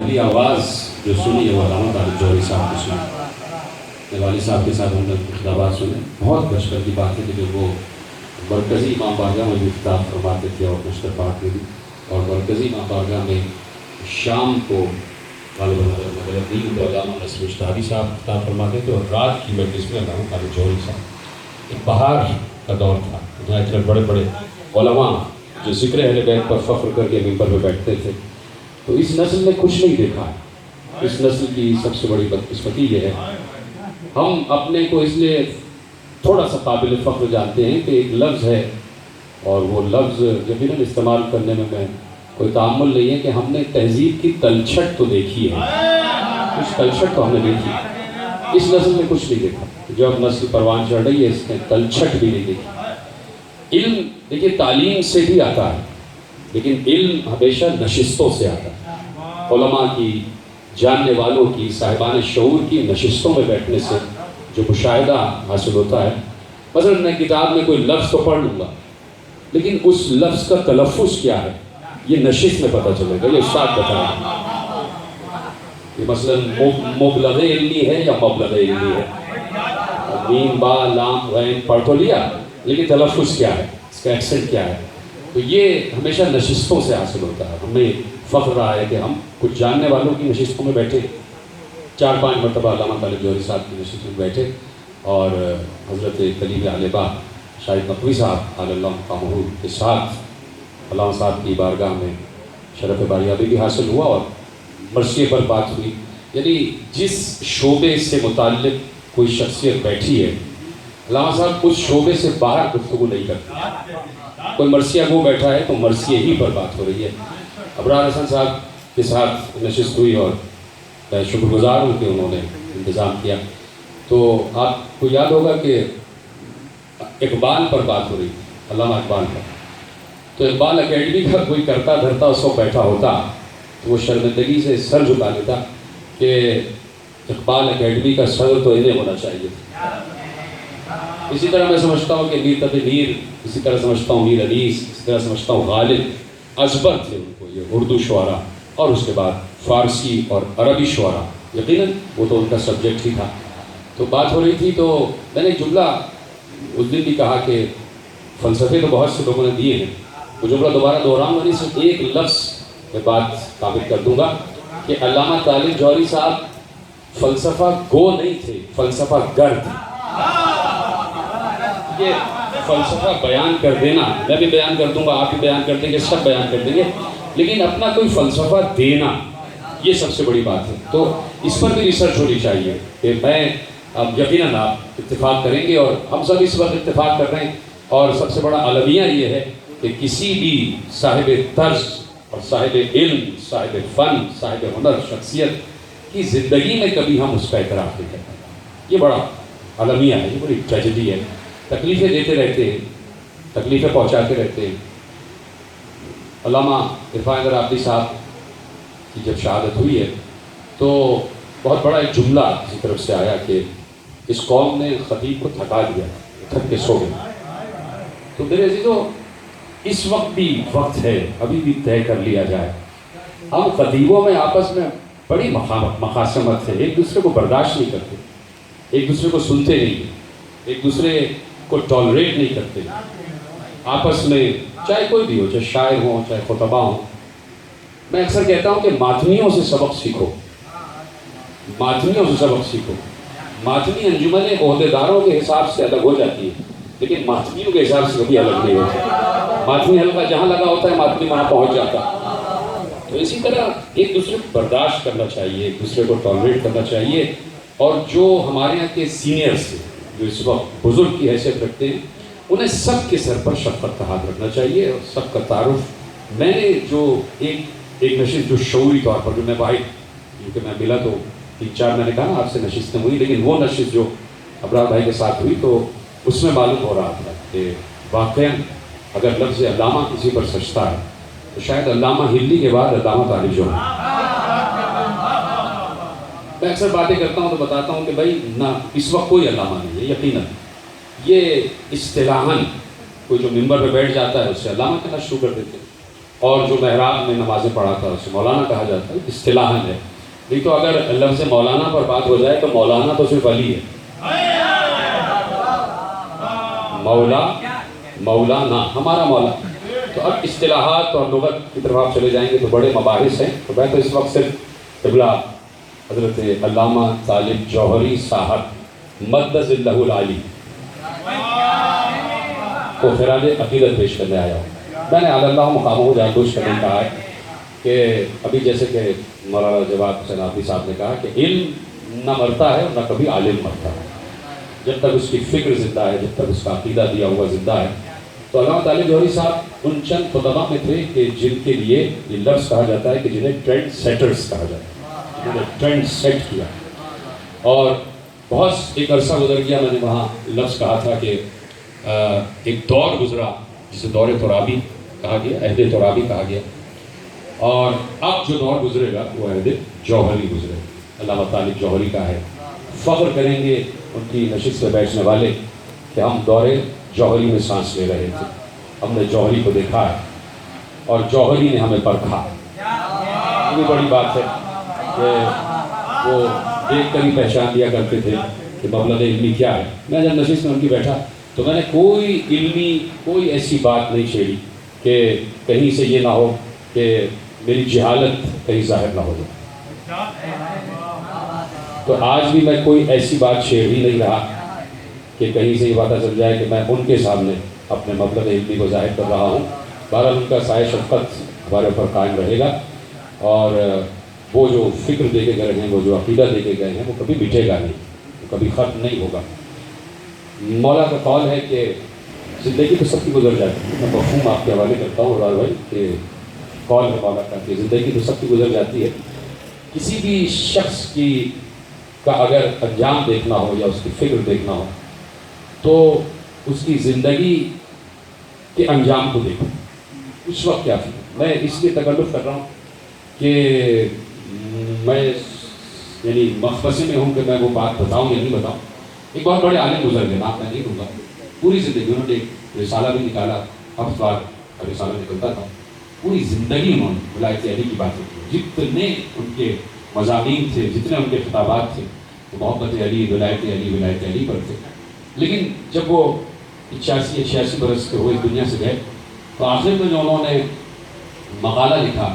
پہلی آواز جو سنی ہے وہ علامہ طالب جوہری صاحب کی سنی. میرے والد صاحب کے ساتھ ہم نے خطابات سنے. بہت بچپن کی بات ہے کہ جب وہ مرکزی امام بارگاہ میں بھی خطاب فرماتے تھے اور مشتر پاک میں بھی, اور مرکزی امام بارگاہ میں شام کو علامہ نصر اشتہاری صاحب خطاب فرماتے تھے, اور رات کی مجلس میں علامہ طالب جوہری صاحب. ایک بہار کا دور تھا جہاں اتنے بڑے بڑے علماء جو ذکر اہل بیت پر فخر کر کے ممبر پہ بیٹھتے تھے. تو اس نسل نے کچھ نہیں دیکھا ہے. اس نسل کی سب سے بڑی بدقسمتی یہ ہے, ہم اپنے کو اس لیے تھوڑا سا قابل فخر جانتے ہیں کہ ایک لفظ ہے, اور وہ لفظ یقیناً استعمال کرنے میں کوئی تعامل نہیں ہے کہ ہم نے تہذیب کی تلچھٹ تو دیکھی ہے, کچھ تلچھٹ تو ہم نے دیکھی ہے. اس نسل نے کچھ نہیں دیکھا. جو اب نسل پروان چڑھ رہی ہے اس نے تلچھٹ بھی نہیں دیکھی. علم دیکھیے تعلیم سے بھی آتا ہے, لیکن علم ہمیشہ نشستوں سے آتا ہے. علماء کی, جاننے والوں کی, صاحبان شعور کی نشستوں میں بیٹھنے سے جو مشاہدہ حاصل ہوتا ہے. مثلا میں کتاب میں کوئی لفظ تو پڑھ لوں گا, لیکن اس لفظ کا تلفظ کیا ہے یہ نشست میں پتہ چلے گا, یہ استاد بتائے گا. یہ مثلا مبلغ علمی ہے یا مبلغ علمی ہے, میم با لام غین پڑھ تو لیا, لیکن تلفظ کیا ہے, اس کا ایکسنٹ کیا ہے. تو یہ ہمیشہ نشستوں سے حاصل ہوتا ہے. ہمیں فخر رہا ہے کہ ہم کچھ جاننے والوں کی نشستوں میں بیٹھے, 4-5 مرتبہ علامہ طالب جوہری صاحب کی نشست میں بیٹھے, اور حضرت کلیم علیبہ شاہد نقوی صاحب علی اللہ مقامہ کے ساتھ علامہ صاحب کی بارگاہ میں شرف باریابی بھی حاصل ہوا, اور مرثیے پر بات ہوئی. یعنی جس شعبے سے متعلق کوئی شخصیت بیٹھی ہے, علامہ صاحب اس شعبے سے باہر گفتگو نہیں کرتے. کوئی مرثیہ وہ بیٹھا ہے تو مرثیے ہی پر بات ہو رہی ہے. ابرار حسن صاحب کے ساتھ نشست ہوئی, اور میں شکر گزار ہوں کہ انہوں نے انتظام کیا. تو آپ کو یاد ہوگا کہ اقبال پر بات ہو رہی تھی, علامہ اقبال پر. تو اقبال اکیڈمی کا کوئی کرتا دھرتا اس کو بیٹھا ہوتا تو وہ شرمندگی سے سر جھکا لیتا کہ اقبال اکیڈمی کا صدر تو انہیں ہونا چاہیے. اسی طرح میں سمجھتا ہوں کہ میر تقی میر, اسی طرح سمجھتا ہوں میر انیس, اسی طرح سمجھتا ہوں غالب. ازبر تھے ان کو یہ اردو شعراء, اور اس کے بعد فارسی اور عربی شعراء. یقیناً وہ تو ان کا سبجیکٹ ہی تھا. تو بات ہو رہی تھی تو میں نے ایک جملہ اس دن بھی کہا کہ فلسفے تو بہت سے لوگوں نے دیے ہیں, وہ جملہ دوبارہ دہراؤں گا نہیں, صرف ایک لفظ میں بات ثابت کر دوں گا کہ علامہ طالب جوہری صاحب فلسفہ گو نہیں تھے, فلسفہ گر تھے. یہ فلسفہ بیان کر دینا, میں بھی بیان کر دوں گا, آپ بھی بیان کر دیں گے, سب بیان کر دیں گے, لیکن اپنا کوئی فلسفہ دینا یہ سب سے بڑی بات ہے. تو اس پر بھی ریسرچ ہونی چاہیے کہ میں, اب یقیناً آپ اتفاق کریں گے, اور ہم سب اس وقت اتفاق کر رہے ہیں. اور سب سے بڑا المیہ یہ ہے کہ کسی بھی صاحب طرز اور صاحب علم, صاحب فن, صاحب ہنر شخصیت کی زندگی میں کبھی ہم اس کا اعتراف نہیں کرتے. یہ بڑا المیہ ہے, یہ بڑی ٹریجڈی ہے. تکلیفیں دیتے رہتے ہیں, تکلیفیں پہنچاتے رہتے ہیں. علامہ عرفان حیدر آبادی صاحب کی جب شہادت ہوئی ہے تو بہت بڑا ایک جملہ کسی طرف سے آیا کہ اس قوم نے خطیب کو تھکا دیا, تھک کے سو گئے. تو میرے عزیزو, اس وقت بھی وقت ہے, ابھی بھی طے کر لیا جائے. ہم خطیبوں میں آپس میں بڑی مخاصمت ہے, ایک دوسرے کو برداشت نہیں کرتے, ایک دوسرے کو سنتے نہیں, ایک دوسرے کو ٹالریٹ نہیں کرتے. آپس میں چاہے کوئی بھی ہو, چاہے شاعر ہوں, چاہے خطبہ ہوں. میں اکثر کہتا ہوں کہ ماتمیوں سے سبق سیکھو, ماتمیوں سے سبق سیکھو. ماتمی انجمنیں عہدیداروں کے حساب سے الگ ہو جاتی ہیں, لیکن ماتمیوں کے حساب سے کبھی الگ نہیں ہوتی. ماتمی حلقہ جہاں لگا ہوتا ہے ماتمی وہاں پہنچ جاتا ہے. تو اسی طرح ایک دوسرے کو برداشت کرنا چاہیے, ایک دوسرے کو ٹالریٹ کرنا چاہیے. اور جو ہمارے یہاں کے سینئرس ہیں, جو اس وقت بزرگ کی حیثیت رکھتے ہیں, انہیں سب کے سر پر شفقت کا ہاتھ رکھنا چاہیے, اور سب کا تعارف. میں نے جو ایک نشست جو شعوری طور پر جو میں بھائی, کیونکہ میں ملا تو 3-4 میں نے کہا آپ سے نشستیں ہوئی, لیکن وہ نشست جو ابرار بھائی کے ساتھ ہوئی تو اس میں معلوم ہو رہا تھا کہ واقعاً اگر لفظ علامہ کسی پر سجتا ہے تو شاید علامہ ہلی کے بعد علامہ طالب جو ہے. میں اکثر باتیں کرتا ہوں تو بتاتا ہوں کہ بھائی نہ اس وقت کوئی علامہ نہیں ہے. یقیناً یہ اصطلاحاً کوئی جو ممبر پہ بیٹھ جاتا ہے اس سے علامہ کہنا شروع کر دیتے ہیں. اور جو محراب میں نمازیں پڑھاتا ہے اسے مولانا کہا جاتا ہے، اصطلاحاً ہے. نہیں تو اگر لفظ مولانا پر بات ہو جائے تو مولانا تو صرف علی ہے. مولانا ہمارا مولا. تو اب اصطلاحات اور لغت کی طرف آپ چلے جائیں گے تو بڑے مباحث ہیں. تو میں تو اس وقت صرف قبلہ حضرت علامہ طالب جوہری صاحب مدد اللہ العالی کو خراج عقیدت پیش کرنے آیا ہوں. میں نے اللہ مقاموں کو جان بوجھ کرنے کہا ہے کہ ابھی جیسے کہ مولانا جواد حسین آفی صاحب نے کہا کہ علم نہ مرتا ہے نہ کبھی عالم مرتا ہے. جب تک اس کی فکر زندہ ہے، جب تک اس کا عقیدہ دیا ہوا زندہ ہے. تو علامہ طالب جوہری صاحب ان چند خطبہ میں تھے کہ جن کے لیے یہ لفظ کہا جاتا ہے کہ جنہیں ٹرینڈ سیٹرز کہا جاتا ہے، جنہوں نے ٹرینڈ سیٹ کیا. اور بہت ایک عرصہ گزر گیا، میں نے وہاں لفظ کہا تھا کہ ایک دور گزرا جسے دور ترابی کہا گیا، عہد ترابی کہا گیا. اور اب جو دور گزرے گا وہ عہد جوہری گزرے گا. علامہ طالب جوہری کا ہے. فخر کریں گے ان کی نشست پہ بیٹھنے والے کہ ہم دور جوہری میں سانس لے رہے تھے، ہم نے جوہری کو دیکھا ہے اور جوہری نے ہمیں پرکھا. یہ بھی بڑی بات ہے کہ وہ دیکھ کر ہی پہچان دیا کرتے تھے کہ مبلغ علمی کیا ہے. میں جب نشست میں ان کی بیٹھا تو میں نے کوئی ایسی بات نہیں چھیڑی کہ کہیں سے یہ نہ ہو کہ میری جہالت کہیں ظاہر نہ ہو جائے. تو آج بھی میں کوئی ایسی بات چھیڑ ہی نہیں رہا کہ کہیں سے یہ پتہ چل جائے کہ میں ان کے سامنے اپنے مبلغ علمی کو ظاہر کر رہا ہوں. بہرحال ان کا سایہ شفقت ہمارے اوپر قائم رہے گا اور وہ جو فکر دے کے گئے ہیں، وہ جو عقیدہ دے کے گئے ہیں، وہ کبھی مٹے گا نہیں، وہ کبھی ختم نہیں ہوگا. مولا کا قول ہے کہ زندگی تو سب کی گزر جاتی ہے. میں مفہوم آپ کے حوالے کرتا ہوں عمران بھائی کہ قول ہے مولا کا کہ زندگی تو سب کی گزر جاتی ہے. کسی بھی شخص کا اگر انجام دیکھنا ہو یا اس کی فکر دیکھنا ہو تو اس کی زندگی کے انجام کو دیکھو. اس وقت کیا فکر. میں اس لیے تکلف کر رہا ہوں کہ میں یعنی مخبصے میں ہوں کہ میں وہ بات بتاؤں یا نہیں بتاؤں. ایک بہت بڑے عالم گزر گئے، نام میں نہیں دوں گا. پوری زندگی انہوں نے ایک رسالہ بھی نکالا، ہفتہ وار کا رسالہ نکلتا تھا. پوری زندگی انہوں نے ولایت علی کی باتیں کی. جتنے ان کے مضامین تھے، جتنے ان کے خطابات تھے، وہ محبت علی، ولایت علی پر تھے. لیکن جب وہ 85 برس کے ہوئے دنیا سے گئے تو آخر میں جو انہوں نے مقالہ لکھا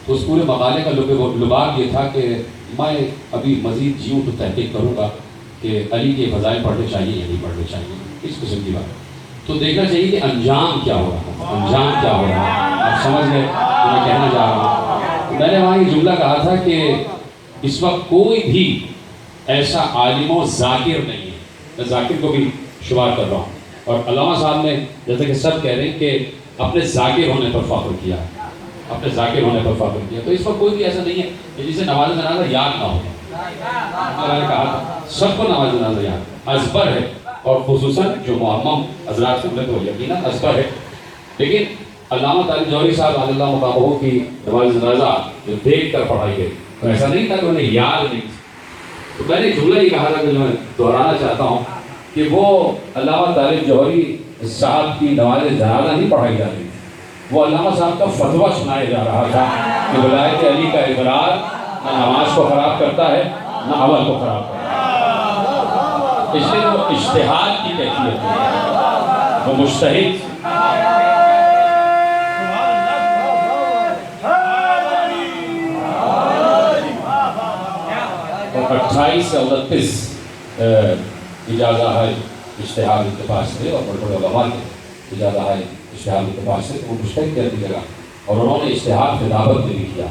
تو اس پورے مقالے کا لباب یہ تھا کہ میں ابھی مزید جیوں تو تحقیق کروں گا کہ علی کے فضائل پڑھنے چاہیے یا نہیں پڑھنے چاہیے. اس قسم کی بات تو دیکھنا چاہیے کہ انجام کیا ہو رہا ہے. آپ سمجھ گئے کہ میں کہنا چاہ رہا ہوں. میں نے وہاں یہ جملہ کہا تھا کہ اس وقت کوئی بھی ایسا عالم و ذاکر نہیں ہے. میں ذاکر کو بھی شمار کر رہا ہوں. اور علامہ صاحب نے جیسے کہ سب کہہ رہے ہیں کہ اپنے ذاکر ہونے پر فخر کیا، تو اس وقت کوئی بھی ایسا نہیں ہے کہ جسے نماز جنازہ یاد نہ ہو. میں نے کہا تھا سب کو نماز جنازہ یاد ازبر ہے، اور خصوصاً جو معمم حضرات سے ملے تو یقیناً ازبر ہے. لیکن علامہ طالب جوہری صاحب علی اللہ مقامہ کی نماز جنازہ جو دیکھ کر پڑھائی گئی تو ایسا نہیں تھا کہ انہیں یاد نہیں. تو میں نے جملہ یہ کہا تھا کہ میں دہرانا چاہتا ہوں کہ وہ علامہ طالب جوہری صاحب کی نماز جنازہ نہیں پڑھائی جا رہی تھی، وہ علامہ صاحب کا فتویٰ سنایا جا رہا تھا کہ ولایت علی کا اقرار نہ نماز کو خراب کرتا ہے نہ عمل کو خراب کرتا ہے. اس لیے وہ اجتہاد کی کیفیت ہے، وہ مجتہد. اور 28 سے 29 اجازہ ہے اجتہاد اتفاق سے اور بڑے بڑے علماء کے اجازہ ہے اجتہاد اتفاق سے وہ مجتہد کر دی جگہ. اور انہوں نے اجتہاد خطابت میں بھی کیا،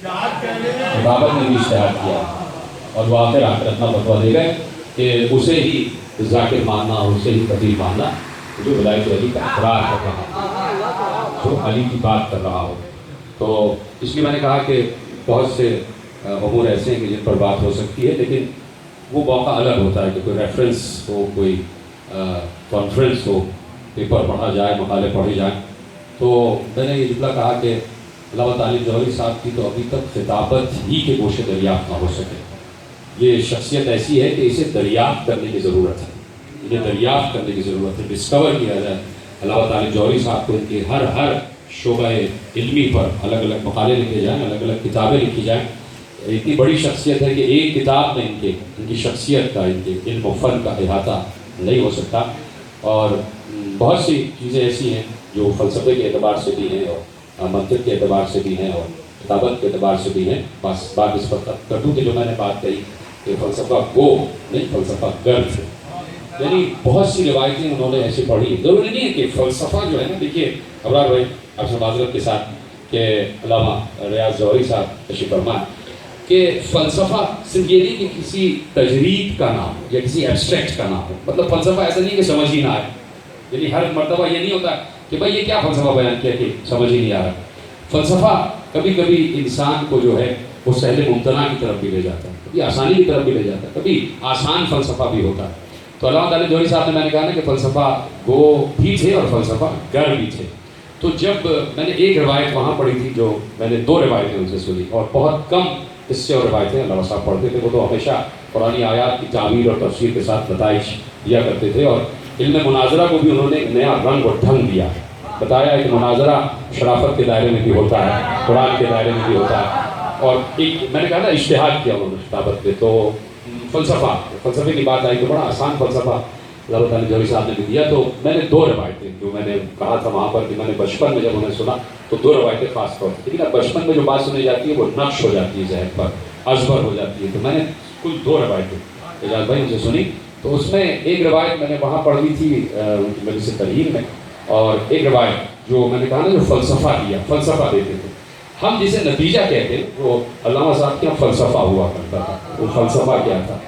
خطابت میں بھی اجتہاد کیا اور وہ آخر اتنا فتویٰ دے گئے کہ اسے ہی ذاکر ماننا اور اسے ہی قدیر ماننا جو ولایت علی کا اقرار کر رہا ہو، جو علی کی بات کر رہا ہو. تو اس لیے میں نے کہا کہ بہت سے امور ایسے ہیں کہ جن پر بات ہو سکتی ہے، لیکن وہ موقع الگ ہوتا ہے کہ کوئی ریفرنس ہو، کوئی کانفرنس ہو، پیپر پڑھا جائے، مقالے پڑھے جائیں. تو میں نے یہ جملہ کہا کہ علامہ طالب جوہری صاحب کی تو ابھی تک خطابت ہی کے گوشے دریافت نہ ہو سکے. یہ شخصیت ایسی ہے کہ اسے دریافت کرنے کی ضرورت ہے، انہیں دریافت کرنے کی ضرورت ہے، ڈسکور کیا جائے. علامہ طالب جوہری صاحب کو ان کے ہر شعبہ علمی پر الگ الگ مقالے لکھے جائیں، الگ الگ کتابیں لکھی جائیں. اتنی بڑی شخصیت ہے کہ ایک کتاب میں ان کی شخصیت کا، ان کے علم و فن کا احاطہ نہیں ہو سکتا. اور بہت سی چیزیں ایسی ہیں جو فلسفے کے اعتبار سے بھی ہیں اور منطق کے اعتبار سے بھی ہیں اور کتابت کے اعتبار سے بھی ہیں. بس بات اس پر کر دوں کہ جو میں نے بات کہی کہ فلسفہ گو نہیں، فلسفہ گرد ہے. یعنی بہت سی روایتیں انہوں نے ایسی پڑھی. ضروری نہیں ہے کہ فلسفہ جو ہے نا، دیکھیے ابرار بھائی آپ سے معذرت کے ساتھ کہ علامہ ریاض جوہری صاحب تشریف فرمائیں کہ فلسفہ صرف یہ نہیں کہ کسی تجرید کا نام ہو یا کسی ایبسٹریکٹ کا نام ہو. مطلب فلسفہ ایسا نہیں کہ سمجھ ہی نہ آئے. یعنی ہر مرتبہ یہ نہیں ہوتا کہ بھائی یہ کیا فلسفہ بیان کیا کہ سمجھ ہی نہیں آ رہا. فلسفہ کبھی کبھی انسان کو جو ہے وہ سہل ممتنع کی طرف بھی لے جاتا ہے، کبھی آسانی کی طرف بھی لے جاتا ہے، کبھی آسان فلسفہ بھی ہوتا ہے. تو علامہ تعالی جوہری صاحب نے میں نے کہا نا کہ فلسفہ گو بھی تھے اور فلسفہ گر بھی تھے. تو جب میں نے ایک روایت وہاں پڑھی تھی، جو میں نے 2 روایتیں ان سے سنی اور بہت کم اس سے اور روایتیں علامہ صاحب پڑھتے تھے. وہ تو ہمیشہ قرآنی آیات کی تعبیر اور تفسیر کے ساتھ نتائج دیا کرتے تھے اور علم مناظرہ کو بھی انہوں نے ایک نیا رنگ اور ڈھنگ دیا. بتایا ہے کہ مناظرہ شرافت کے دائرے میں بھی ہوتا ہے، قرآن کے دائرے میں بھی ہوتا ہے. اور ایک میں نے کہا نا اجتہاد کیا انہوں نے خطابت پہ. تو فلسفے کی بات آئی تو بڑا آسان فلسفہ اللہ تعالیٰ جوہری صاحب نے بھی دیا. تو میں نے 2 روایتیں جو میں نے کہا تھا وہاں پر کہ میں نے بچپن میں جب انہیں سنا تو 2 روایتیں خاص طور پر، لیکن بچپن میں جو بات سنی جاتی ہے وہ نقش ہو جاتی ہے ذہن پر، ازبر ہو جاتی ہے. تو میں نے کل 2 روایتیں اعجاز بھائی ان سے سنی. تو اس میں ایک روایت میں نے وہاں پڑھ لی تھی مجلس ترہیم میں، اور ایک روایت جو میں نے کہا نا جو فلسفہ دیا، فلسفہ دیتے تھے. ہم جسے نتیجہ کہتے ہیں وہ علامہ صاحب کے یہاں فلسفہ ہوا کرتا تھا. وہ فلسفہ کیا تھا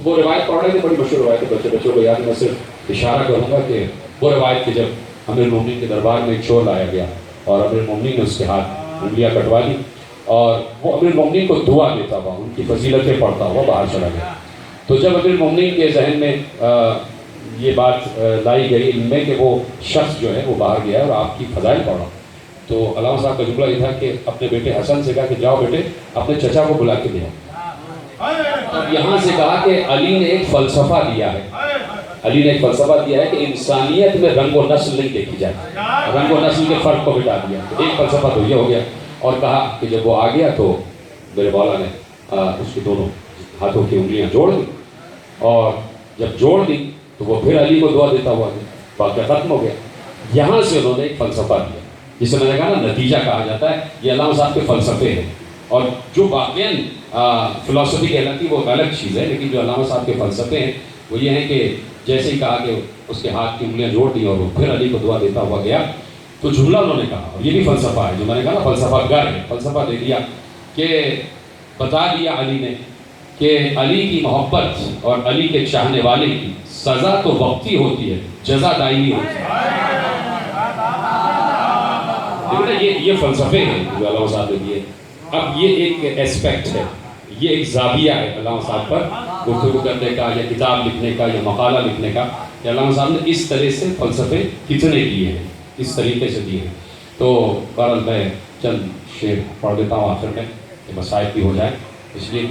وہ روایت پڑھ رہے تھے، بڑی مشہور روایت ہے، بچوں کو یاد. میں صرف اشارہ کروں گا کہ وہ روایت کہ جب امیر المومنین کے دربار میں ایک چور لایا گیا اور امیر المومنین نے اس کے ہاتھ انگلیاں کٹوا لی اور وہ امیر المومنین کو دعا دیتا ہوا، ان کی فضیلتیں پڑھتا ہوا باہر چلا گیا. تو جب امیر المومنین کے ذہن میں یہ بات لائی گئی علم میں کہ وہ شخص جو ہے وہ باہر گیا اور آپ کی فضائل پڑھا، تو علامہ صاحب کا جملہ یہ تھا کہ اپنے بیٹے حسن سے کہا کہ جاؤ بیٹے اپنے چچا کو بلا کے لے آؤ. اور یہاں سے کہا کہ علی نے ایک فلسفہ دیا ہے، علی نے ایک فلسفہ دیا ہے کہ انسانیت میں رنگ و نسل نہیں دیکھی جائے، رنگ و نسل کے فرق کو مٹا دیا. ایک فلسفہ تو یہ ہو گیا. اور کہا کہ جب وہ آ گیا تو میرے مولا نے اس کے دونوں ہاتھوں کی انگلیاں جوڑ دی، اور جب جوڑ دی تو وہ پھر علی کو دعا دیتا ہوا گیا. واقعہ ختم ہو گیا. یہاں سے انہوں نے ایک فلسفہ دیا جسے میں نے کہا نا نتیجہ کہا جاتا ہے. یہ علامہ صاحب کے فلسفے ہیں، اور جو واقعاً فلسفی کہلاتی ہے وہ الگ چیز ہے، لیکن جو علامہ صاحب کے فلسفے ہیں وہ یہ ہیں کہ جیسے ہی کہا کہ اس کے ہاتھ کی انگلیاں جوڑ دی اور وہ پھر علی کو دعا دیتا ہوا گیا، تو جملہ انہوں نے کہا، اور یہ بھی فلسفہ ہے جو میں نے کہا نا فلسفہ گر ہے. فلسفہ دے دیا کہ بتا دیا علی نے کہ علی کی محبت اور علی کے چاہنے والے کی سزا تو وقتی ہوتی ہے، جزا دائمی ہوتی ہے. یہ فلسفے ہیں جو علامہ صاحب نے دیے. اب یہ ایک ایسپیکٹ ہے، یہ ایک زاویہ ہے علامہ صاحب پر گفتگو کرنے کا یا کتاب لکھنے کا یا مقالہ لکھنے کا، کہ علامہ صاحب نے اس طرح سے فلسفے کتنے دیے ہیں، اس طریقے سے دیے ہیں. تو بہرحال میں چند شعر پڑھ دیتا ہوں آخر میں کہ مسائل بھی ہو جائے، اس لیے کہ